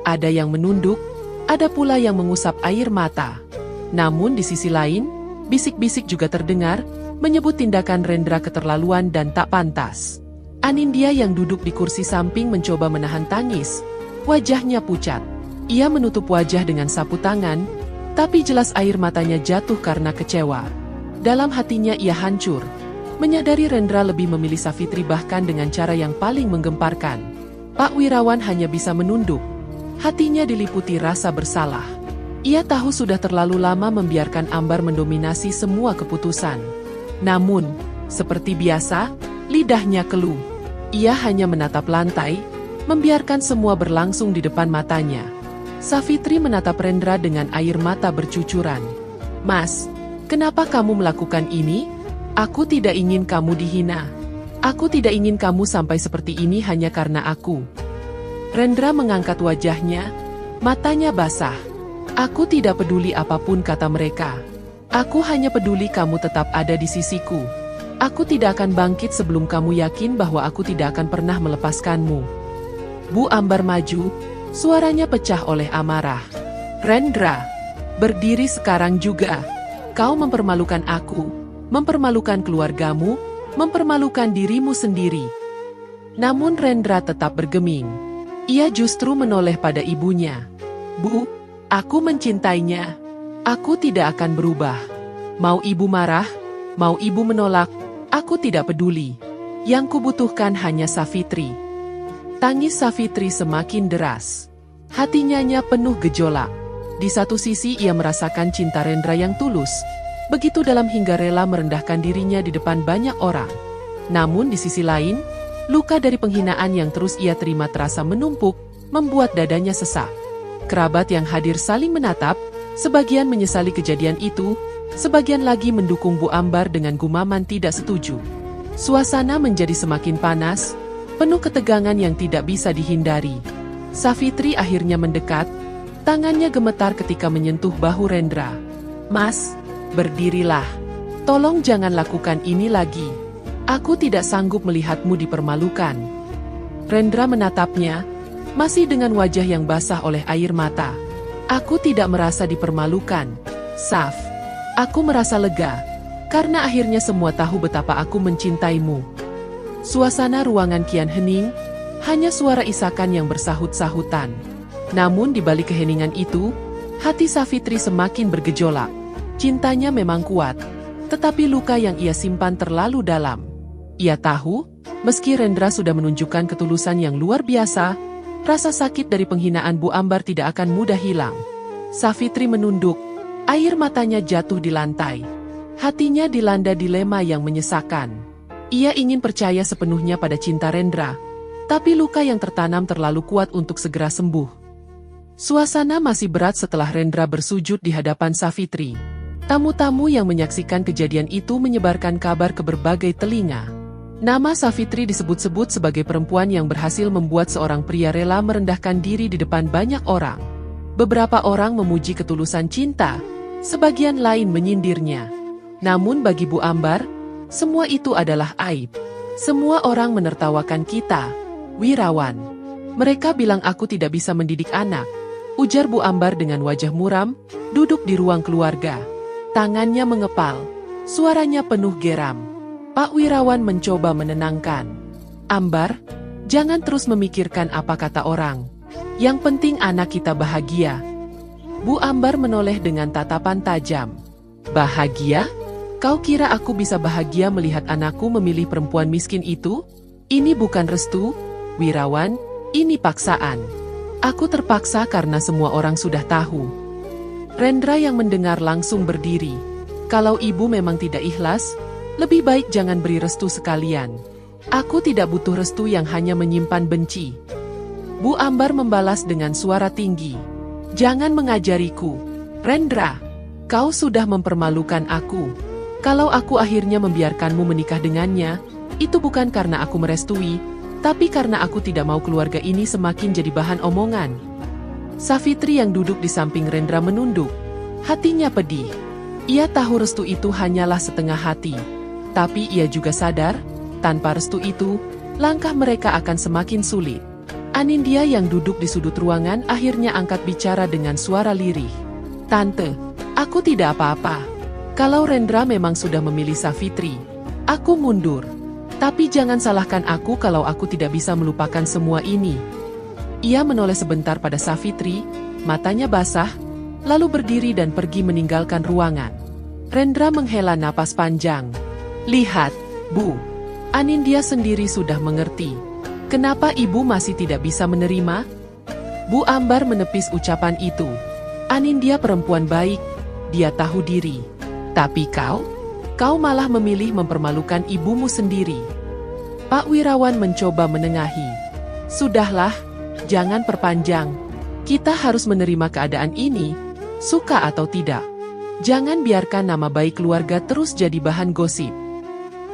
Ada yang menunduk, ada pula yang mengusap air mata. Namun di sisi lain, bisik-bisik juga terdengar, menyebut tindakan Rendra keterlaluan dan tak pantas. Anindya yang duduk di kursi samping mencoba menahan tangis. Wajahnya pucat. Ia menutup wajah dengan sapu tangan, tapi jelas air matanya jatuh karena kecewa. Dalam hatinya ia hancur. Menyadari Rendra lebih memilih Savitri bahkan dengan cara yang paling menggemparkan. Pak Wirawan hanya bisa menunduk. Hatinya diliputi rasa bersalah. Ia tahu sudah terlalu lama membiarkan Ambar mendominasi semua keputusan. Namun, seperti biasa, lidahnya keluh. Ia hanya menatap lantai, membiarkan semua berlangsung di depan matanya. Savitri menatap Rendra dengan air mata bercucuran. Mas, kenapa kamu melakukan ini? Aku tidak ingin kamu dihina. Aku tidak ingin kamu sampai seperti ini hanya karena aku. Rendra mengangkat wajahnya, matanya basah. Aku tidak peduli apapun kata mereka. Aku hanya peduli kamu tetap ada di sisiku. Aku tidak akan bangkit sebelum kamu yakin bahwa aku tidak akan pernah melepaskanmu. Bu Ambar maju, suaranya pecah oleh amarah. Rendra, berdiri sekarang juga. Kau mempermalukan aku, mempermalukan keluargamu, mempermalukan dirimu sendiri. Namun Rendra tetap bergeming. Ia justru menoleh pada ibunya. Bu, aku mencintainya. Aku tidak akan berubah. Mau ibu marah, mau ibu menolak, aku tidak peduli. Yang kubutuhkan hanya Savitri. Tangis Savitri semakin deras. Hatinya penuh gejolak. Di satu sisi ia merasakan cinta Rendra yang tulus. Begitu dalam hingga rela merendahkan dirinya di depan banyak orang. Namun di sisi lain, luka dari penghinaan yang terus ia terima terasa menumpuk, membuat dadanya sesak. Kerabat yang hadir saling menatap, sebagian menyesali kejadian itu, sebagian lagi mendukung Bu Ambar dengan gumaman tidak setuju. Suasana menjadi semakin panas, penuh ketegangan yang tidak bisa dihindari. Savitri akhirnya mendekat, tangannya gemetar ketika menyentuh bahu Rendra. Mas, berdirilah. Tolong jangan lakukan ini lagi. Aku tidak sanggup melihatmu dipermalukan. Rendra menatapnya, masih dengan wajah yang basah oleh air mata. Aku tidak merasa dipermalukan, Saf. Aku merasa lega, karena akhirnya semua tahu betapa aku mencintaimu. Suasana ruangan kian hening, hanya suara isakan yang bersahut-sahutan. Namun di balik keheningan itu, hati Savitri semakin bergejolak. Cintanya memang kuat, tetapi luka yang ia simpan terlalu dalam. Ia tahu, meski Rendra sudah menunjukkan ketulusan yang luar biasa, rasa sakit dari penghinaan Bu Ambar tidak akan mudah hilang. Safitri menunduk, air matanya jatuh di lantai. Hatinya dilanda dilema yang menyesakan. Ia ingin percaya sepenuhnya pada cinta Rendra, tapi luka yang tertanam terlalu kuat untuk segera sembuh. Suasana masih berat setelah Rendra bersujud di hadapan Safitri. Tamu-tamu yang menyaksikan kejadian itu menyebarkan kabar ke berbagai telinga. Nama Safitri disebut-sebut sebagai perempuan yang berhasil membuat seorang pria rela merendahkan diri di depan banyak orang. Beberapa orang memuji ketulusan cinta, sebagian lain menyindirnya. Namun bagi Bu Ambar, semua itu adalah aib. Semua orang menertawakan kita, Wirawan. Mereka bilang aku tidak bisa mendidik anak, ujar Bu Ambar dengan wajah muram, duduk di ruang keluarga. Tangannya mengepal, suaranya penuh geram. Pak Wirawan mencoba menenangkan. Ambar, jangan terus memikirkan apa kata orang. Yang penting anak kita bahagia. Bu Ambar menoleh dengan tatapan tajam. Bahagia? Kau kira aku bisa bahagia melihat anakku memilih perempuan miskin itu? Ini bukan restu, Wirawan, ini paksaan. Aku terpaksa karena semua orang sudah tahu. Rendra yang mendengar langsung berdiri. Kalau ibu memang tidak ikhlas, lebih baik jangan beri restu sekalian. Aku tidak butuh restu yang hanya menyimpan benci. Bu Ambar membalas dengan suara tinggi. Jangan mengajariku. Rendra, kau sudah mempermalukan aku. Kalau aku akhirnya membiarkanmu menikah dengannya, itu bukan karena aku merestui, tapi karena aku tidak mau keluarga ini semakin jadi bahan omongan. Safitri yang duduk di samping Rendra menunduk. Hatinya pedih. Ia tahu restu itu hanyalah setengah hati. Tapi ia juga sadar, tanpa restu itu, langkah mereka akan semakin sulit. Anindya yang duduk di sudut ruangan akhirnya angkat bicara dengan suara lirih. Tante, aku tidak apa-apa. Kalau Rendra memang sudah memilih Safitri, aku mundur. Tapi jangan salahkan aku kalau aku tidak bisa melupakan semua ini. Ia menoleh sebentar pada Safitri, matanya basah, lalu berdiri dan pergi meninggalkan ruangan. Rendra menghela napas panjang. Lihat, Bu. Anindya sendiri sudah mengerti. Kenapa ibu masih tidak bisa menerima? Bu Ambar menepis ucapan itu. Anindya perempuan baik, dia tahu diri. Tapi kau malah memilih mempermalukan ibumu sendiri. Pak Wirawan mencoba menengahi. Sudahlah, jangan perpanjang. Kita harus menerima keadaan ini, suka atau tidak. Jangan biarkan nama baik keluarga terus jadi bahan gosip.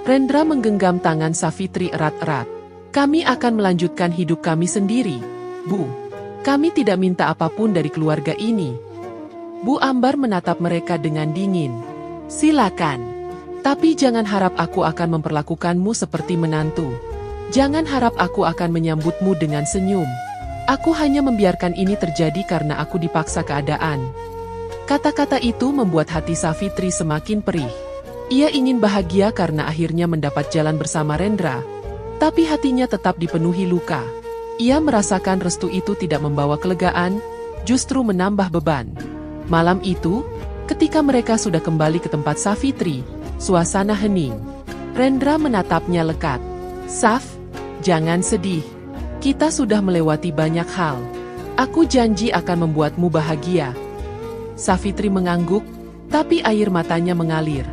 Rendra menggenggam tangan Safitri erat-erat. Kami akan melanjutkan hidup kami sendiri, Bu. Kami tidak minta apapun dari keluarga ini. Bu Ambar menatap mereka dengan dingin. Silakan. Tapi jangan harap aku akan memperlakukanmu seperti menantu. Jangan harap aku akan menyambutmu dengan senyum. Aku hanya membiarkan ini terjadi karena aku dipaksa keadaan. Kata-kata itu membuat hati Safitri semakin perih. Ia ingin bahagia karena akhirnya mendapat jalan bersama Rendra. Tapi hatinya tetap dipenuhi luka. Ia merasakan restu itu tidak membawa kelegaan, justru menambah beban. Malam itu, ketika mereka sudah kembali ke tempat Safitri, suasana hening. Rendra menatapnya lekat. Saf, jangan sedih. Kita sudah melewati banyak hal. Aku janji akan membuatmu bahagia. Safitri mengangguk, tapi air matanya mengalir.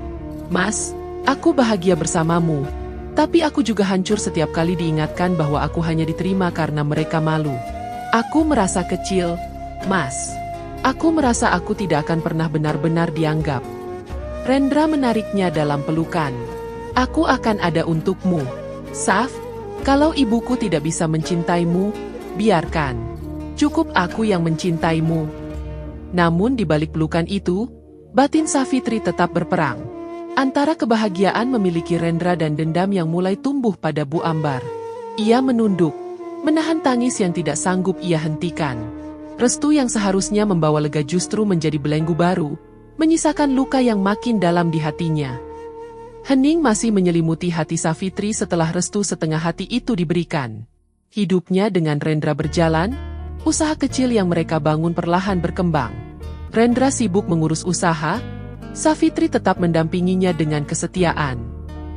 Mas, aku bahagia bersamamu. Tapi aku juga hancur setiap kali diingatkan bahwa aku hanya diterima karena mereka malu. Aku merasa kecil, Mas. Aku merasa aku tidak akan pernah benar-benar dianggap. Rendra menariknya dalam pelukan. Aku akan ada untukmu. Saf, kalau ibuku tidak bisa mencintaimu, biarkan. Cukup aku yang mencintaimu. Namun di balik pelukan itu, batin Safitri tetap berperang. Antara kebahagiaan memiliki Rendra dan dendam yang mulai tumbuh pada Bu Ambar. Ia menunduk, menahan tangis yang tidak sanggup ia hentikan. Restu yang seharusnya membawa lega justru menjadi belenggu baru, menyisakan luka yang makin dalam di hatinya. Hening masih menyelimuti hati Safitri setelah restu setengah hati itu diberikan. Hidupnya dengan Rendra berjalan, usaha kecil yang mereka bangun perlahan berkembang. Rendra sibuk mengurus usaha, Safitri tetap mendampinginya dengan kesetiaan.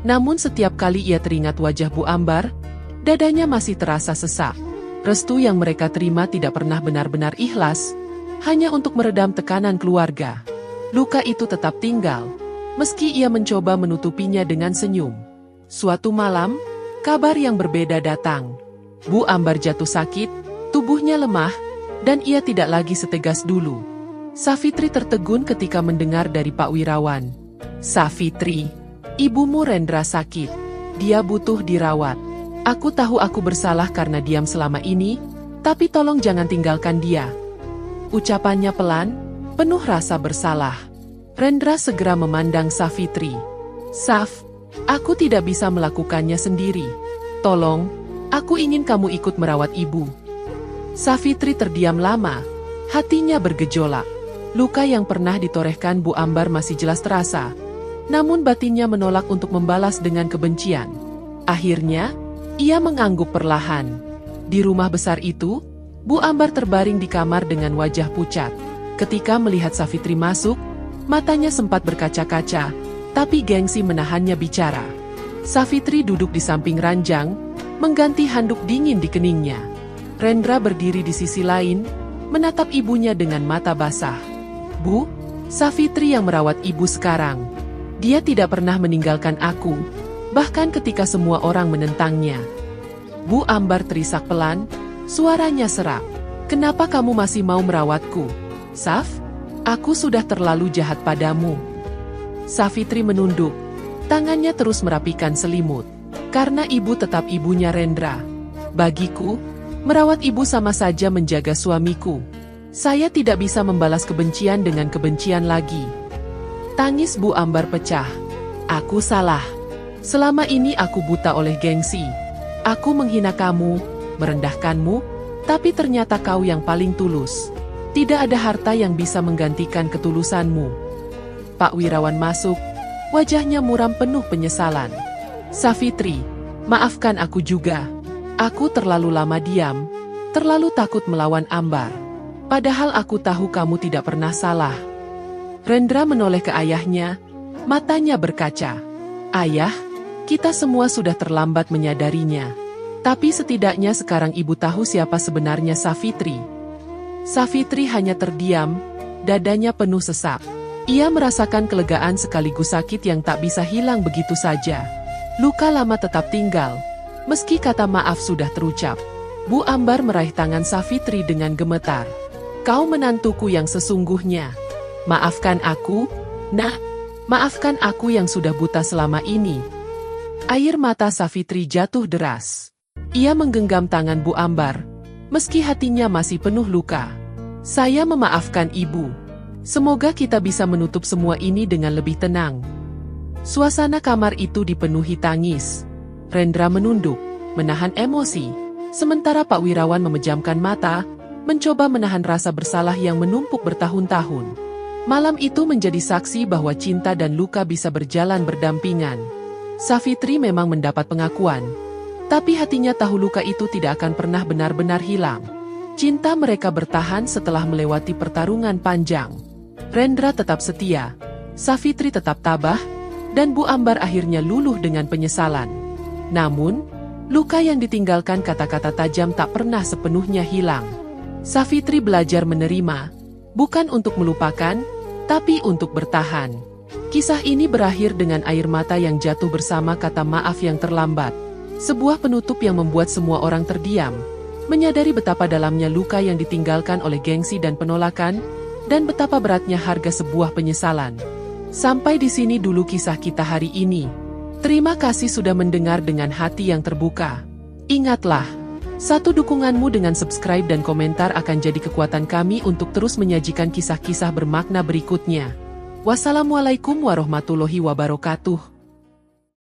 Namun setiap kali ia teringat wajah Bu Ambar, dadanya masih terasa sesak. Restu yang mereka terima tidak pernah benar-benar ikhlas, hanya untuk meredam tekanan keluarga. Luka itu tetap tinggal, meski ia mencoba menutupinya dengan senyum. Suatu malam, kabar yang berbeda datang. Bu Ambar jatuh sakit, tubuhnya lemah, dan ia tidak lagi setegas dulu. Safitri tertegun ketika mendengar dari Pak Wirawan. "Safitri, ibumu Rendra sakit. Dia butuh dirawat. Aku tahu aku bersalah karena diam selama ini, tapi tolong jangan tinggalkan dia." Ucapannya pelan, penuh rasa bersalah. Rendra segera memandang Safitri. "Saf, aku tidak bisa melakukannya sendiri. Tolong, aku ingin kamu ikut merawat ibu." Safitri terdiam lama, hatinya bergejolak. Luka yang pernah ditorehkan Bu Ambar masih jelas terasa, namun batinnya menolak untuk membalas dengan kebencian. Akhirnya, ia mengangguk perlahan. Di rumah besar itu, Bu Ambar terbaring di kamar dengan wajah pucat. Ketika melihat Safitri masuk, matanya sempat berkaca-kaca, tapi gengsi menahannya bicara. Safitri duduk di samping ranjang, mengganti handuk dingin di keningnya. Rendra berdiri di sisi lain, menatap ibunya dengan mata basah. "Bu, Safitri yang merawat ibu sekarang. Dia tidak pernah meninggalkan aku, bahkan ketika semua orang menentangnya." Bu Ambar terisak pelan, suaranya serak. "Kenapa kamu masih mau merawatku, Saf? Aku sudah terlalu jahat padamu." Safitri menunduk, tangannya terus merapikan selimut. "Karena ibu tetap ibunya Rendra. Bagiku, merawat ibu sama saja menjaga suamiku. Saya tidak bisa membalas kebencian dengan kebencian lagi." Tangis Bu Ambar pecah. "Aku salah. Selama ini aku buta oleh gengsi. Aku menghina kamu, merendahkanmu, tapi ternyata kau yang paling tulus. Tidak ada harta yang bisa menggantikan ketulusanmu." Pak Wirawan masuk, wajahnya muram penuh penyesalan. "Safitri, maafkan aku juga. Aku terlalu lama diam, terlalu takut melawan Ambar. Padahal aku tahu kamu tidak pernah salah." Rendra menoleh ke ayahnya, matanya berkaca. "Ayah, kita semua sudah terlambat menyadarinya. Tapi setidaknya sekarang ibu tahu siapa sebenarnya Safitri." Safitri hanya terdiam, dadanya penuh sesak. Ia merasakan kelegaan sekaligus sakit yang tak bisa hilang begitu saja. Luka lama tetap tinggal, meski kata maaf sudah terucap. Bu Ambar meraih tangan Safitri dengan gemetar. "Kau menantuku yang sesungguhnya. Maafkan aku, Nak. Maafkan aku yang sudah buta selama ini." Air mata Safitri jatuh deras. Ia menggenggam tangan Bu Ambar, meski hatinya masih penuh luka. "Saya memaafkan ibu. Semoga kita bisa menutup semua ini dengan lebih tenang." Suasana kamar itu dipenuhi tangis. Rendra menunduk, menahan emosi, sementara Pak Wirawan memejamkan mata, mencoba menahan rasa bersalah yang menumpuk bertahun-tahun. Malam itu menjadi saksi bahwa cinta dan luka bisa berjalan berdampingan. Safitri memang mendapat pengakuan, tapi hatinya tahu luka itu tidak akan pernah benar-benar hilang. Cinta mereka bertahan setelah melewati pertarungan panjang. Rendra tetap setia, Safitri tetap tabah, dan Bu Ambar akhirnya luluh dengan penyesalan. Namun, luka yang ditinggalkan kata-kata tajam tak pernah sepenuhnya hilang. Safitri belajar menerima, bukan untuk melupakan, tapi untuk bertahan. Kisah ini berakhir dengan air mata yang jatuh bersama kata maaf yang terlambat. Sebuah penutup yang membuat semua orang terdiam, menyadari betapa dalamnya luka yang ditinggalkan oleh gengsi dan penolakan, dan betapa beratnya harga sebuah penyesalan. Sampai di sini dulu kisah kita hari ini. Terima kasih sudah mendengar dengan hati yang terbuka. Ingatlah, satu dukunganmu dengan subscribe dan komentar akan jadi kekuatan kami untuk terus menyajikan kisah-kisah bermakna berikutnya. Wassalamualaikum warahmatullahi wabarakatuh.